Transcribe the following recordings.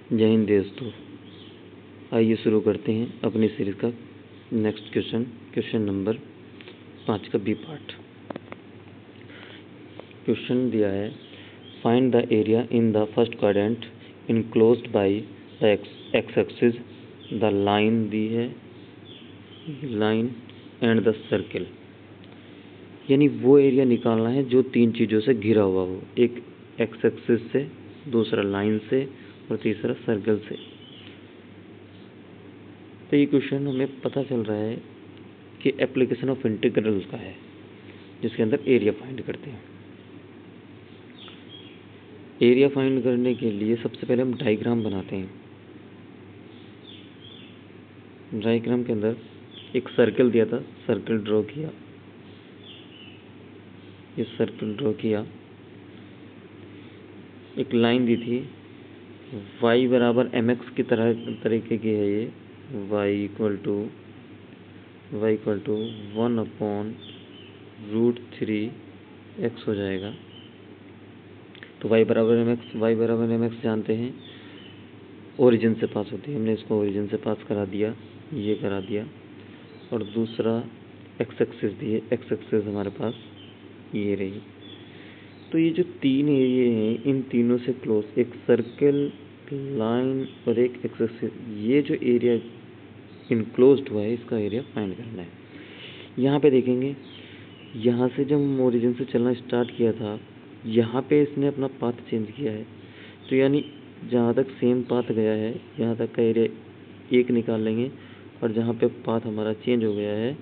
जय हिंद दोस्तों। आइए शुरू करते हैं अपनी सीरीज का नेक्स्ट क्वेश्चन नंबर 5 का बी पार्ट। क्वेश्चन दिया है, find the area in the first quadrant enclosed by the X axis, the line दी है, लाइन एंड द सर्किल। यानी वो एरिया निकालना है जो तीन चीज़ों से घिरा हुआ हो, एक एक्स एक्सिस से, दूसरा लाइन से और तीसरा सर्कल से। तो ये क्वेश्चन हमें पता चल रहा है कि एप्लीकेशन ऑफ इंटीग्रल का है, जिसके अंदर एरिया फाइंड करते हैं। एरिया फाइंड करने के लिए सबसे पहले हम डायग्राम बनाते हैं। डायग्राम के अंदर एक सर्कल दिया था, सर्कल ड्रॉ किया, ये सर्कल ड्रॉ किया। एक लाइन दी थी, y बराबर mx की तरीके की है ये, y इक्वल टू 1/√3x हो जाएगा। तो y बराबर mx जानते हैं, ओरिजिन से पास होती है, हमने इसको ओरिजिन से पास करा दिया, ये करा दिया। और दूसरा x एक्सिस दी है, x एक्सिस हमारे पास ये रही। तो ये जो तीन एरिया हैं, इन तीनों से क्लोज एक सर्कल, लाइन और एक एक्स एक्सिस, ये जो एरिया इनक्लोज्ड हुआ है, इसका एरिया फाइंड करना है। यहाँ पे देखेंगे, यहाँ से जब हम ओरिजिन से चलना स्टार्ट किया था, यहाँ पे इसने अपना पाथ चेंज किया है। तो यानी जहाँ तक सेम पाथ गया है, यहाँ तक का एरिया एक निकाल लेंगे, और जहाँ पे पाथ हमारा चेंज हो गया है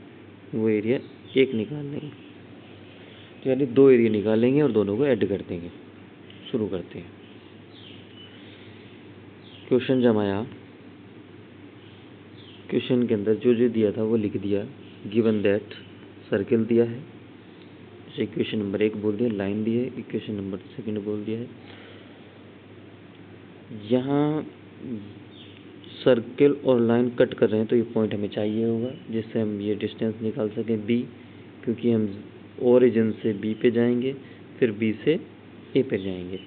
वो एरिया एक निकाल लेंगे। तो यानी दो एरिया निकालेंगे और दोनों को ऐड कर देंगे। शुरू करते हैं। क्वेश्चन जमाया, क्वेश्चन के अंदर जो जो दिया था वो लिख दिया। गिवन दैट सर्कल दिया है, जैसे इक्वेशन नंबर 1 बोल दिया, लाइन दी है, इक्वेशन नंबर 2 बोल दिया है। यहाँ सर्कल और लाइन कट कर रहे हैं, तो ये पॉइंट हमें चाहिए होगा, जिससे हम ये डिस्टेंस निकाल सकें b, क्योंकि हम ओरिजिन से b पे जाएंगे, फिर b से a पे जाएंगे।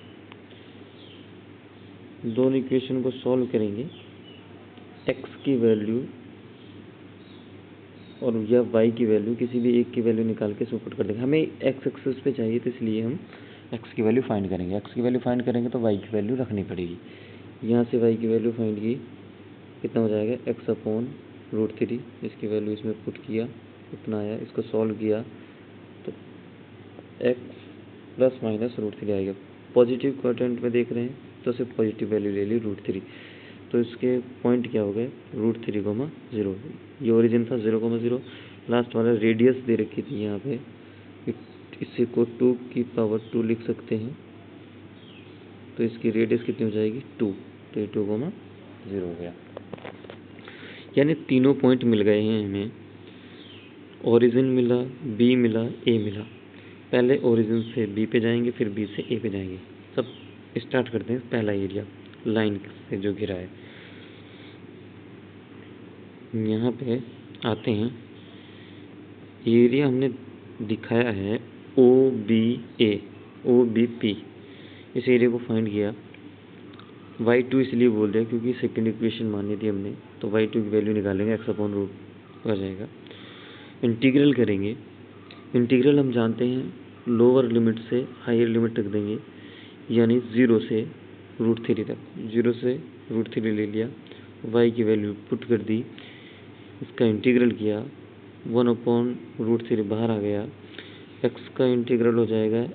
दोनों इक्वेशन को सॉल्व करेंगे, x की वैल्यू और या y की वैल्यू, किसी भी एक की वैल्यू निकाल के सुपुट कर देंगे। हमें x एक्सिस पे चाहिए, तो इसलिए हम x की वैल्यू फाइंड करेंगे। x की वैल्यू फाइंड करेंगे तो y की वैल्यू रखनी पड़ेगी। यहाँ से y की वैल्यू फाइंड की, कितना हो जाएगा, x/√3। इसकी वैल्यू इसमें पुट किया, इतना आया। इसको सॉल्व किया तो x ± √3 आएगा। पॉजिटिव क्वाड्रेंट में देख रहे हैं तो सिर्फ पॉजिटिव वैल्यू ले ली √3। तो इसके पॉइंट क्या हो गए, √3, 0। ये ओरिजिन था 0,0। लास्ट वाला रेडियस दे रखी थी यहाँ पे, इसी को 2 लिख सकते हैं। तो इसकी रेडियस कितनी हो जाएगी, 2। तो ये 2,0 हो गया। यानी तीनों पॉइंट मिल गए हैं हमें। ओरिजिन मिला, बी मिला, ए मिला। पहले ओरिजिन से बी पे जाएंगे, फिर बी से ए पे जाएंगे। सब स्टार्ट करते हैं। पहला एरिया लाइन से जो घिरा है, यहाँ पे आते हैं। एरिया हमने दिखाया है OBP। इस एरिया को फाइंड किया। y2 इसलिए बोल दिया क्योंकि सेकंड इक्वेशन मानी थी हमने, तो y2 की वैल्यू निकालेंगे, x/√2 आ जाएगा। इंटीग्रल करेंगे। इंटीग्रल हम जानते हैं, लोअर लिमिट से हायर लिमिट तक देंगे, यानी 0 से √3 तक। 0 से √3 ले लिया, y की वैल्यू पुट कर दी, इसका इंटीग्रल किया, 1/√3 बाहर आ गया। x का इंटीग्रल हो जाएगा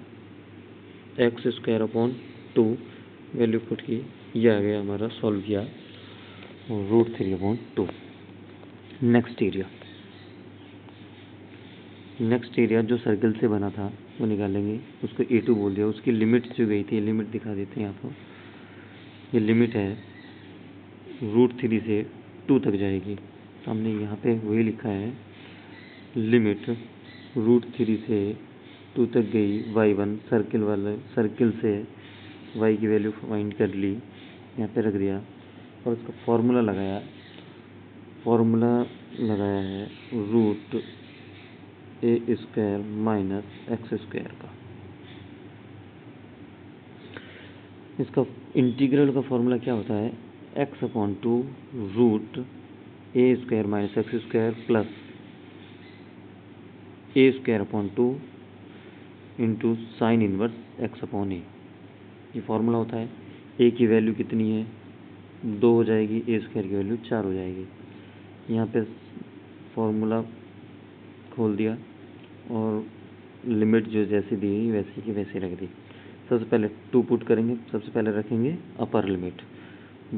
x²/2, वैल्यू पुट की, ये आ गया हमारा, सॉल्व किया, √3/2। नेक्स्ट एरिया जो सर्कल से बना था वो निकालेंगे। उसको A2 बोल दिया। उसकी लिमिट जो गई थी, लिमिट दिखा देते हैं आपको। ये लिमिट है √3 से 2 तक जाएगी। हमने यहाँ पे वही लिखा है, लिमिट √3 से 2 तक गई। y1 सर्कल से y की वैल्यू फाइंड कर ली, यहाँ पे रख दिया, और उसका फॉर्मूला लगाया है √a² - x² का। इसका इंटीग्रल का फॉर्मूला क्या होता है, X upon two root A square minus X square plus A square upon two into sine inverse X upon A. ये फॉर्मूला होता है। ए की वैल्यू कितनी है, 2 हो जाएगी, ए स्क्वायर की वैल्यू 4 हो जाएगी। यहाँ पे फॉर्मूला खोल दिया और लिमिट जो जैसी दी गई वैसी की वैसी रख दी। सबसे पहले 2 पुट करेंगे, सबसे पहले रखेंगे अपर लिमिट।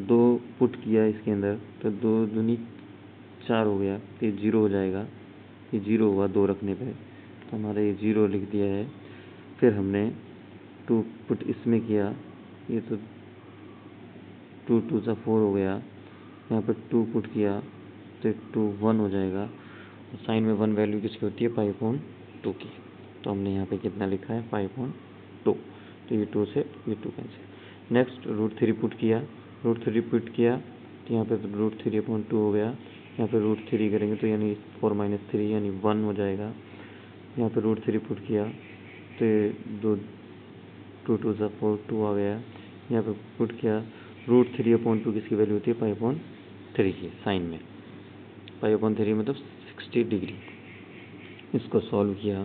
2 पुट किया इसके अंदर तो 2 दूनी 4 हो गया, तो ये 0 हो जाएगा। ये 0 हुआ 2 रखने पे, तो हमारा ये 0 लिख दिया है। फिर हमने 2 पुट इसमें किया, ये तो 2 2 सा 4 हो गया। यहाँ पे 2 पुट किया तो 2 1 हो जाएगा। और साइन में 1 वैल्यू किसकी होती है, पाई अपॉन 2 की। तो हमने यहाँ पे कितना लिखा है, पाई अपॉन 2। तो ये 2 से ये 2 कैंसिल। नेक्स्ट √3 पुट किया, √3 पुट किया तो यहाँ पे √3 अपॉन 2 हो गया। यहाँ पे √3 करेंगे तो यानी 4 - 3 यानी 1 हो जाएगा। यहाँ पे √3 पुट किया तो 2 2 सा 4 2 आ गया। यहाँ पे पुट किया √3 अपॉन 2 किसकी वैल्यू होती है, पाई अपॉन 3 की। साइन में पाई अपॉन 3 मतलब 60 डिग्री। इसको सॉल्व किया,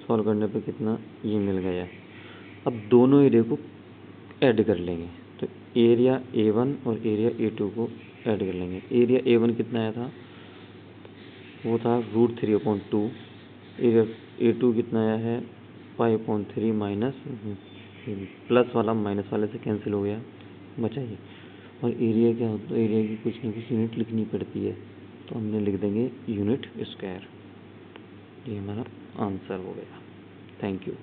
सॉल्व करने पे कितना ये मिल गया। अब दोनों एरिया को ऐड कर लेंगे, तो एरिया A1 और एरिया A2 को ऐड कर लेंगे। एरिया A1 कितना आया था, वो था √3 अपॉन 2। एरिया A2 कितना आया है, पाई अपॉन 3 माइनस प्लस वाला माइनस वाले से कैंसिल हो गया, बचा ये। और एरिया क्या होता है, एरिया की कुछ ना कुछ यूनिट लिखनी पड़ती है, तो हमने लिख देंगे यूनिट स्क्वायर। ये हमारा आंसर हो गया। Thank you.